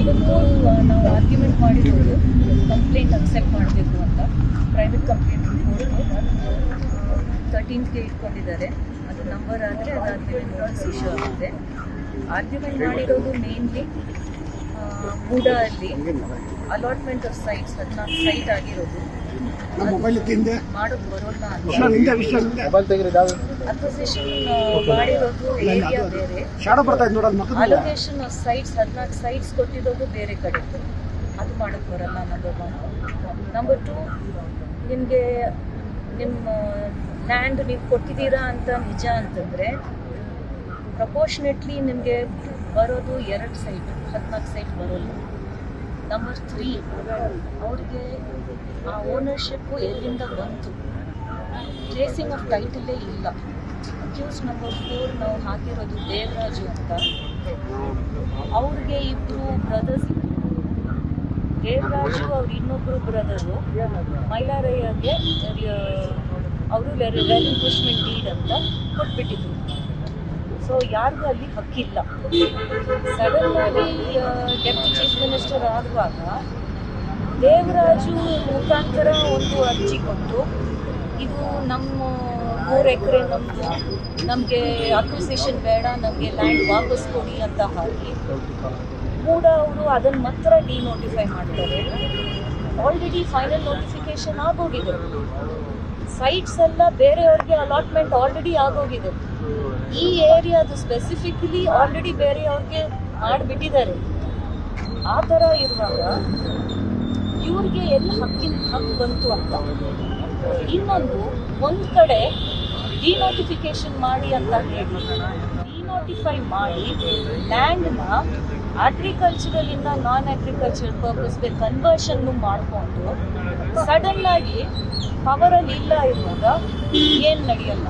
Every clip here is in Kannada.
ಇವತ್ತು ನಾವು ಆರ್ಗ್ಯುಮೆಂಟ್ ಮಾಡಿರೋದು ಕಂಪ್ಲೇಂಟ್ ಅಕ್ಸೆಪ್ಟ್ ಮಾಡಬೇಕು ಅಂತ. ಪ್ರೈವೇಟ್ ಕಂಪ್ಲೇಂಟ್ ಕೊಟ್ಟು 13ಗೆ ಇಟ್ಕೊಂಡಿದ್ದಾರೆ. ಅದು ನಂಬರ್ ಆದರೆ ಅದಾದಮೇಲೆ ನೋಟಿಸ್ ಇಶ್ಯೂ ಆಗುತ್ತೆ. ಆರ್ಗ್ಯುಮೆಂಟ್ ಮಾಡಿರೋದು ಮೇನ್ಲಿ ಮೂಡಾ ಅಲ್ಲಿ ಅಲಾಟ್ಮೆಂಟ್ ಆಫ್ ಸೈಟ್ಸ್ 14 ಸೈಟ್ ಆಗಿರೋದು ಮಾಡೋದು ಬರೋಲ್ಲ ಅಂತ. ಅಕ್ವಿಸಿಷನ್ ಮಾಡಿರೋದು ಏರಿಯಾ ಬೇರೆ, ಅಲೋಕೇಶನ್ ಆಫ್ ಸೈಟ್ಸ್ 14 ಸೈಟ್ಸ್ ಕೊಟ್ಟಿರೋದು ಬೇರೆ ಕಡೆ, ಅದು ಮಾಡೋಕ್ಕೆ ಬರಲ್ಲ. ನಂಬರ್ 1. ನಂಬರ್ 2, ನಿಮಗೆ ನಿಮ್ಮ ಲ್ಯಾಂಡ್ ನೀವು ಕೊಟ್ಟಿದ್ದೀರಾ ಅಂತ ನಿಜ ಅಂತಂದರೆ ಪ್ರಪೋರ್ಷನೇಟ್ಲಿ ನಿಮಗೆ ಬರೋದು 2 ಸೈಟ್, 14 ಸೈಟ್ ಬರೋಲ್ಲ. ನಂಬರ್ 3, ಅವ್ರಿಗೆ ಆ ಓನರ್ಶಿಪ್ಪು ಎಲ್ಲಿಂದ ಬಂತು, ಟ್ರೇಸಿಂಗ್ ಆಫ್ ಟೈಟಲೇ ಇಲ್ಲ. ಅಕ್ಯೂಸ್ ನಂಬರ್ 4 ನಾವು ಹಾಕಿರೋದು ದೇವರಾಜು ಅಂತ. ಅವ್ರಿಗೆ 2 ಬ್ರದರ್ಸ್, ದೇವರಾಜು ಅವ್ರ ಇನ್ನೊಬ್ಬರು ಬ್ರದರು ಮೈಲಾರಯ್ಯಗೆ ಅವರು ರೆಲಿಂಕ್ವಿಶ್ಮೆಂಟ್ ಡೀಡ್ ಅಂತ ಕೊಟ್ಬಿಟ್ಟಿದ್ರು. ಸೊ ಯಾರಿಗೂ ಅಲ್ಲಿ ಹಕ್ಕಿಲ್ಲ. ಸಡನ್ನಾಗಿ ಡೆಪ್ಟಿ ಚೀಫ್ ಮಿನಿಸ್ಟರ್ ಆಗುವಾಗ ದೇವರಾಜು ಮುಖಾಂತರ ಒಂದು ಅರ್ಜಿ ಕೊಟ್ಟು ಇದು ನಮ್ಮ 3 ಎಕರೆ ನಮ್ಮದು, ನಮಗೆ ಅಕ್ವಿಸಿಷನ್ ಬೇಡ, ನಮಗೆ ಲ್ಯಾಂಡ್ ವಾಪಸ್ ಕೊಡಿ ಅಂತ ಹಾಕಿ ಮೂಡಾ ಅವರು ಅದನ್ನು ಮಾತ್ರ ಡಿನೋಟಿಫೈ ಮಾಡ್ತಾರೆ. ಆಲ್ರೆಡಿ ಫೈನಲ್ ನೋಟಿಫಿಕೇಶನ್ ಆಗೋಗಿದೆ. ಸೈಟ್ಸ್ ಎಲ್ಲ ಬೇರೆಯವ್ರಿಗೆ ಅಲಾಟ್ಮೆಂಟ್ ಆಲ್ರೆಡಿ ಆಗೋಗಿದೆ. ಈ ಏರಿಯಾದು ಸ್ಪೆಸಿಫಿಕಲಿ ಆಲ್ರೆಡಿ ಬೇರೆಯವ್ರಿಗೆ ಮಾಡಿಬಿಟ್ಟಿದ್ದಾರೆ. ಆ ಥರ ಇರುವಾಗ ಇವ್ರಿಗೆ ಎಲ್ಲಿ ಹಕ್ಕು ಬಂತು ಅಂತ. ಇನ್ನೊಂದು, ಒಂದು ಕಡೆ ಡಿನೋಟಿಫಿಕೇಶನ್ ಮಾಡಿ ಅಂತ ಹೇಳಿ ಡಿನೋಟಿಫೈ ಮಾಡಿ ಲ್ಯಾಂಡ್ನ ಅಗ್ರಿಕಲ್ಚರಲಿಂದ ನಾನ್ ಅಗ್ರಿಕಲ್ಚರಲ್ ಪರ್ಪಸ್ಗೆ ಕನ್ವರ್ಷನ್ನು ಮಾಡಿಕೊಂಡು ಸಡನ್ನಾಗಿ ಪವರಲ್ಲಿ ಇಲ್ಲ ಇರುವಾಗ ಏನು ನಡೆಯಲ್ಲ.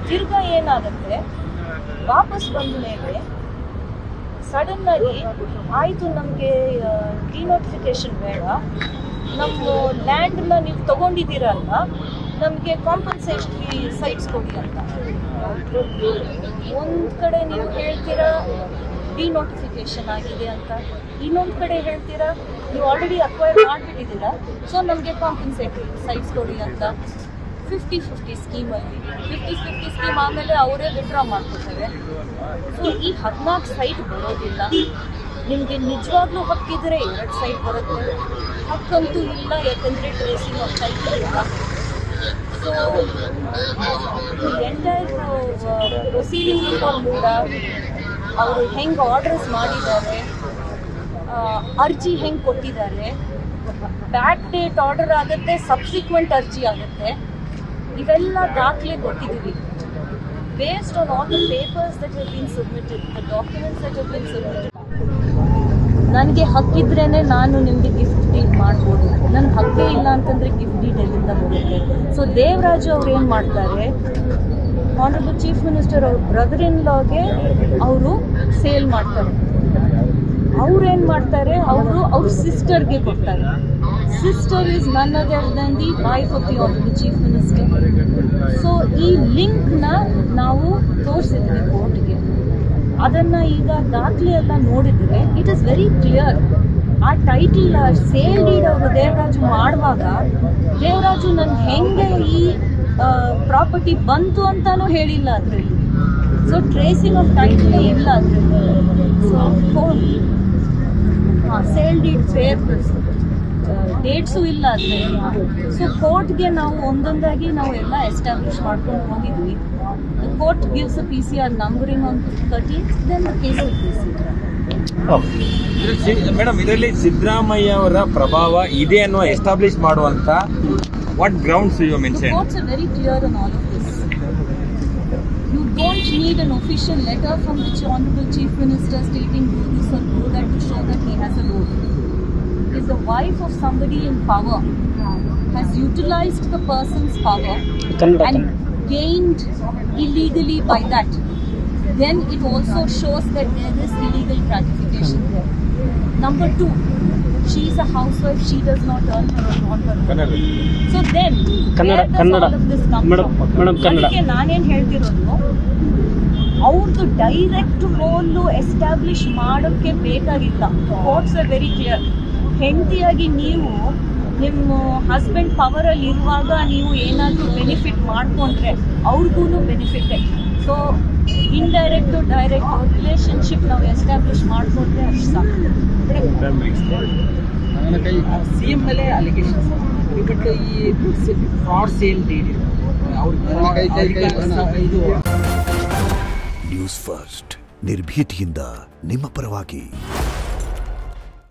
ತಿರ್ಗಾ ಏನಾಗುತ್ತೆ, ವಾಪಸ್ ಬಂದ ಮೇಲೆ ಸಡನ್ನಾಗಿ ಆಯಿತು ನಮಗೆ ಡಿನೋಟಿಫಿಕೇಶನ್ ಬೇಡ, ನಮ್ಮ ಲ್ಯಾಂಡನ್ನ ನೀವು ತೊಗೊಂಡಿದ್ದೀರಲ್ಲ, ನಮಗೆ ಕಾಂಪನ್ಸೇಷನ್ ಸೈಟ್ಸ್ ಕೊಡಿ ಅಂತ. ಒಂದು ಕಡೆ ನೀವು ಹೇಳ್ತೀರಾ ಡಿನೋಟಿಫಿಕೇಶನ್ ಆಗಿದೆ ಅಂತ, ಇನ್ನೊಂದು ಕಡೆ ಹೇಳ್ತೀರಾ ನೀವು ಆಲ್ರೆಡಿ ಅಕ್ವೈರ್ ಮಾಡಿಬಿಟ್ಟಿದ್ದೀರಾ, ಸೊ ನಮಗೆ ಕಾಂಪನ್ಸೇಟರಿ ಸೈಟ್ಸ್ ಕೊಡಿ ಅಂತ. 50-50 ಸ್ಕೀಮಲ್ಲಿ 50-50 ಸ್ಕೀಮ್ ಆಮೇಲೆ ಅವರೇ ವಿಡ್ರಾ ಮಾಡ್ಕೊತಾರೆ. ಸೊ ಈ 14 ಸೈಟ್ ಬರೋದಿಲ್ಲ. ನಿಮಗೆ ನಿಜವಾಗ್ಲೂ ಹಕ್ಕಿದ್ರೆ 2 ಸೈಟ್ ಬರುತ್ತೆ, ಹಕ್ಕಂತೂ ಇಲ್ಲ, ಯಾಕಂದರೆ ಟ್ರೇಸಿಂಗ್ ಆಫ್ ಸೈಟ್ ಇಲ್ಲ. So entire proceeding for MUDA ಅವರು ಹೆಂಗೆ ಆರ್ಡರ್ಸ್ ಮಾಡಿದ್ದಾರೆ, ಅರ್ಜಿ ಹೆಂಗೆ ಕೊಟ್ಟಿದ್ದಾರೆ, ಬ್ಯಾಕ್ ಡೇಟ್ ಆರ್ಡರ್ ಆಗುತ್ತೆ, ಸಬ್ಸಿಕ್ವೆಂಟ್ ಅರ್ಜಿ ಆಗುತ್ತೆ, ಇವೆಲ್ಲ ದಾಖಲೆ ಕೊಟ್ಟಿದ್ದೀವಿ. Based on all the papers that have been submitted, the documents that have been submitted. ನನಗೆ ಹಕ್ಕಿದ್ರೇ ನಾನು ನಿಮಗೆ ಗಿಫ್ಟ್ ಡೀಡ್ ಮಾಡ್ಬೋದು, ನನಗೆ ಹಕ್ಕೇ ಇಲ್ಲ ಅಂತಂದರೆ ಗಿಫ್ಟ್ ಡೀಡ್ ಎಲ್ಲಿಂದ ಬರುತ್ತೆ. ಸೊ ದೇವರಾಜು ಅವ್ರು ಏನು ಮಾಡ್ತಾರೆ, ಆನರಬಲ್ ಚೀಫ್ ಮಿನಿಸ್ಟರ್ ಅವ್ರ ಬ್ರದರ್ ಇನ್ ಲಾಗೆ ಅವರು ಸೇಲ್ ಮಾಡ್ತಾರೆ. ಅವ್ರೇನು ಮಾಡ್ತಾರೆ, ಅವರು ಅವ್ರ ಸಿಸ್ಟರ್ಗೆ ಕೊಡ್ತಾರೆ. ಸಿಸ್ಟರ್ ಈಸ್ ನನ್ other than the wife of the honourable chief minister. So ಈ ಲಿಂಕ್ನ ನಾವು ತೋರಿಸಿದ್ವಿ ಕೋರ್ಟ್ಗೆ. ಅದನ್ನು ಈಗ ದಾಖಲೆ ಎಲ್ಲ ನೋಡಿದರೆ ಇಟ್ ಇಸ್ ವೆರಿ ಕ್ಲಿಯರ್. ಆ ಟೈಟಲ್ ಸೇಲ್ ಡೀಡ್ ಅವರು ದೇವರಾಜು ಮಾಡುವಾಗ ದೇವರಾಜು ನನ್ಗೆ ಹೆಂಗೆ ಈ ಪ್ರಾಪರ್ಟಿ ಬಂತು ಅಂತಾನೂ ಹೇಳಿಲ್ಲ ಅದರಲ್ಲಿ. ಸೊ ಟ್ರೇಸಿಂಗ್ ಆಫ್ ಟೈಟಲೇ ಇಲ್ಲ ಅದರಲ್ಲಿ. So sale deed fair dates ಇಲ್ಲ ಅದರಲ್ಲಿ. ಸೊ ಕೋರ್ಟ್ಗೆ ನಾವು ಒಂದೊಂದಾಗಿ ನಾವು ಎಲ್ಲ ಎಸ್ಟಾಬ್ಲಿಷ್ ಮಾಡ್ಕೊಂಡು ಹೋಗಿದ್ವಿ. Court gives a PCR numbering on 13th, then the case will proceed. Madam, ಇದರಲ್ಲಿ ಸಿದ್ದರಾಮಯ್ಯ ಅವರ ಪ್ರಭಾವ ಇದೆ ಅನ್ನೋ ಎಸ್ಟಾಬ್ಲಿಷ್ ಮಾಡುವಂತ what grounds you mention? Courts are very clear on all of this. You don't need an official letter from the Honorable Chief Minister stating do this or do that to show that he has a role. If the wife of somebody in power has utilized the person's power and gained illegally by that, then it also shows that there is illegal gratification there. Number 2, she is a housewife, she does not earn on her own. So then, where does all of this come from? Adike naan ಏನು ಹೇಳ್ತಿರೋದು, ಅವ್ರದ್ದು ಡೈರೆಕ್ಟ್ ರೋಲು ಎಸ್ಟಾಬ್ಲಿಷ್ ಮಾಡೋಕ್ಕೆ ಬೇಕಾಗಿಲ್ಲ. Courts are very clear. ಹೆಂಡತಿಯಾಗಿ ನೀವು ನಿಮ್ಮ ಹಸ್ಬೆಂಡ್ ಪವರಲ್ಲಿ ಇರುವಾಗ ನೀವು ಏನಾದರೂ ಬೆನಿಫಿಟ್ ಮಾಡ್ಕೊಂಡ್ರೆ ಅವ್ರಿಗೂ ಬೆನಿಫಿಟ್ಟೇ. ಸೊ ಇಂಡೈರೆಕ್ಟು ಡೈರೆಕ್ಟು ರಿಲೇಷನ್ಶಿಪ್ ನಾವು ಎಸ್ಟಾಬ್ಲಿಷ್ ಮಾಡಿಕೊಂಡ್ರೆ ಅಷ್ಟು ಸಾಕು. ಸಿಎಂ ಮೇಲೆ ಅಲಿಗೇಷನ್ಸ್ ಬಟ್ ಈ ಫ್ರಾಡ್ ಸೇಲ್ ಡೀಲ್ ಇದು ನ್ಯೂಸ್ ಫಸ್ಟ್ ನಿರ್ಭೀತಿಯಿಂದ ನಿಮ್ಮ ಪರವಾಗಿ.